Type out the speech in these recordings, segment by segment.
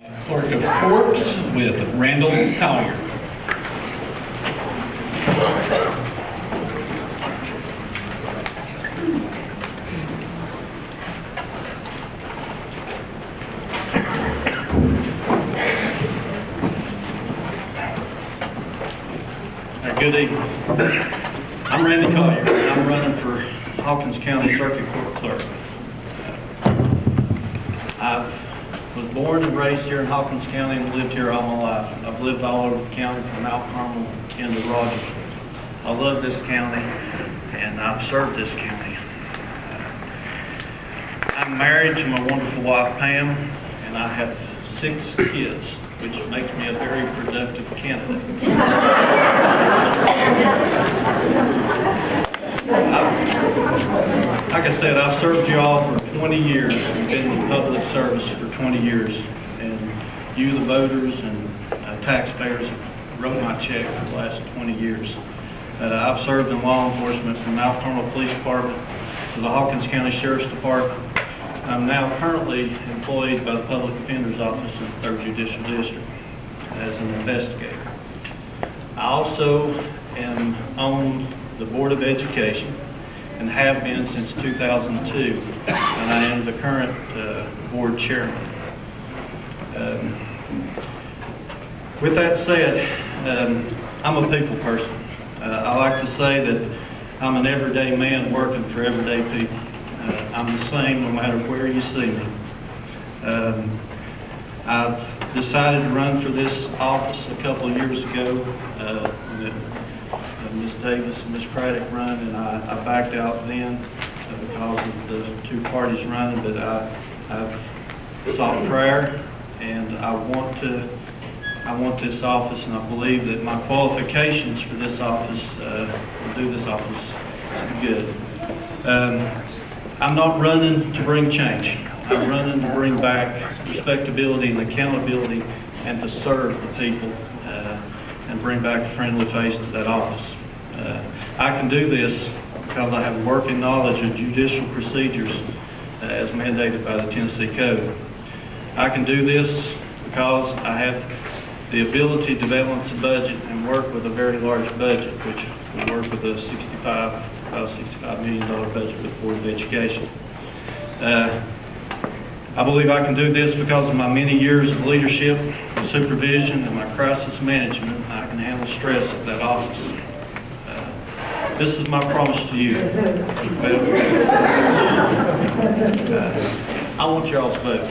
Clerk of Courts with Randall Collier. Good evening. I'm Randy Collier, and I'm running for Hawkins County Circuit Court Clerk. I was born and raised here in Hawkins County and lived here all my life. I've lived all over the county from Mount Carmel into Rogers. I love this county and I've served this county. I'm married to my wonderful wife Pam, and I have 6 kids, which makes me a very productive candidate. Like I said, I've served you all for 20 years, been in public service for 20 years, and you, the voters and taxpayers, wrote my check for the last 20 years. I've served in law enforcement from Mount Carmel Police Department to the Hawkins County Sheriff's Department. I'm now currently employed by the Public Defender's Office in the 3rd Judicial District as an investigator. I also am on the Board of Education and have been since 2002, and I am the current board chairman. With that said, I'm a people person. I like to say that I'm an everyday man working for everyday people. I'm the same no matter where you see me. I've decided to run for this office a couple of years ago. Ms. Davis and Ms. Craddock run, and I backed out then because of the 2 parties running, but I've sought prayer, and I want this office, and I believe that my qualifications for this office will do this office good. I'm not running to bring change. I'm running to bring back respectability and accountability and to serve the people and bring back a friendly face to that office. I can do this because I have working knowledge of judicial procedures as mandated by the Tennessee Code. I can do this because I have the ability to balance a budget and work with a very large budget, which we work with a $65 million budget with the Board of Education. I believe I can do this because of my many years of leadership and supervision and my crisis management. I can handle stress at that office. This is my promise to you. I want y'all's vote.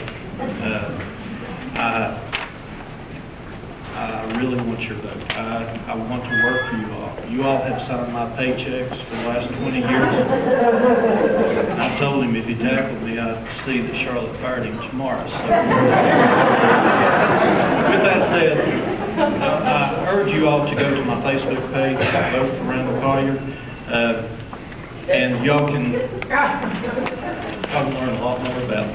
I really want your vote. I want to work for you all. You all have signed my paychecks for the last 20 years. And I told him if he tackled me, I'd see that Charlotte fired him tomorrow. So, with that said, I urge you all to go to my Facebook page, vote for Randall Collier, and y'all can learn a lot more about it.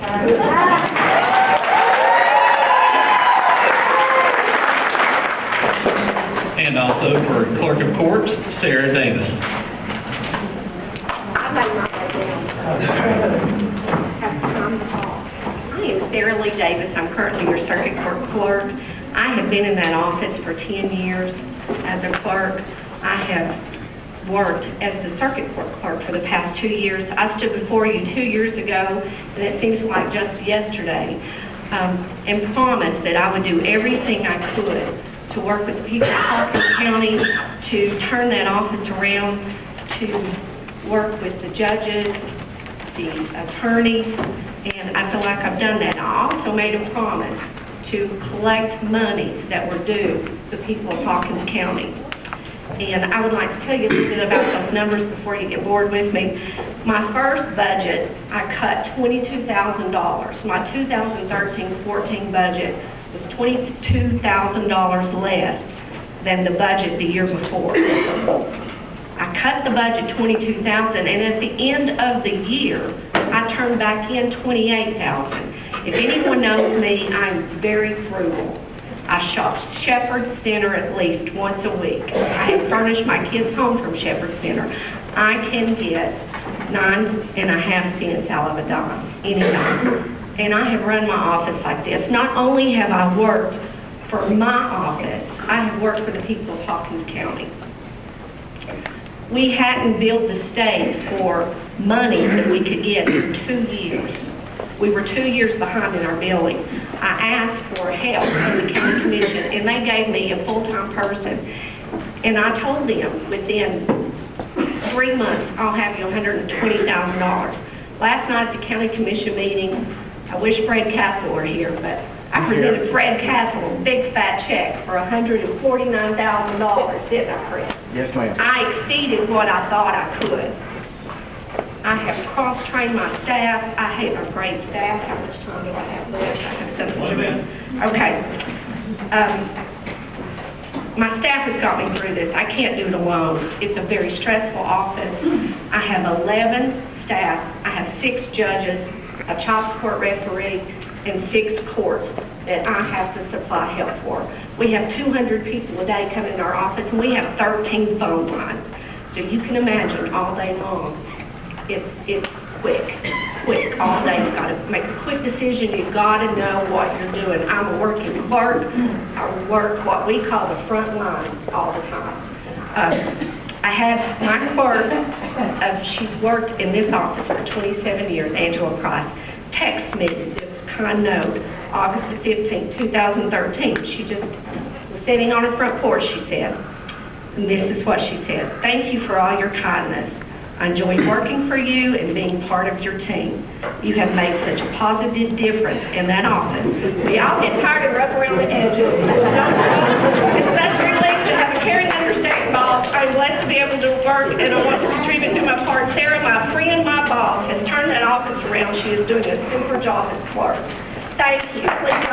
And also for Clerk of Courts, Sarah Davis. I am Sarah Lee Davis. I'm currently your Circuit Court Clerk. I have been in that office for 10 years as a clerk. I have worked as the Circuit Court Clerk for the past 2 years. I stood before you 2 years ago, and it seems like just yesterday, and promised that I would do everything I could to work with the people of Hawkins County, to turn that office around, to work with the judges, the attorneys, and I feel like I've done that. I also made a promise to collect money that were due the people of Hawkins County. And I would like to tell you a little bit about those numbers before you get bored with me. My first budget, I cut $22,000. My 2013-14 budget was $22,000 less than the budget the year before. I cut the budget $22,000, and at the end of the year, I turned back in $28,000. If anyone knows me, I'm very frugal. I shop Shepherd Center at least once a week. I have furnished my kids home from Shepherd Center. I can get 9.5 cents out of a dime, any dime. and I have run my office like this. Not only have I worked for my office, I have worked for the people of Hawkins County. We hadn't billed the state for money that we could get in 2 years. We were 2 years behind in our billing. I asked for help from the county commission, and they gave me a full-time person. And I told them within 3 months, I'll have you $120,000. Last night at the county commission meeting, I wish Fred Castle were here, but I presented Fred Castle a big fat check for $149,000, didn't I, Fred? Yes, ma'am. I exceeded what I thought I could. I have cross-trained my staff. I have a great staff. How much time do I have left? I have something to do. Okay. My staff has got me through this. I can't do it alone. It's a very stressful office. I have 11 staff. I have 6 judges, a child support referee, and 6 courts that I have to supply help for. We have 200 people a day come in our office, and we have 13 phone lines. So you can imagine all day long, it's quick all day. You've got to make a quick decision. You've got to know what you're doing. I'm a working clerk. I work what we call the front lines all the time. I have my clerk, she's worked in this office for 27 years, Angela Price, text me this kind note, August the 15th, 2013. She just was sitting on her front porch, she said, and this is what she said: "Thank you for all your kindness. I enjoy working for you and being part of your team. You have made such a positive difference in that office. We all get tired and rough around the edges. It's such a relief to have a caring, understanding boss. I'm blessed to be able to work, and I want to contribute to my part. Sarah, my friend, my boss, has turned that office around. She is doing a super job as clerk. Thank you. Please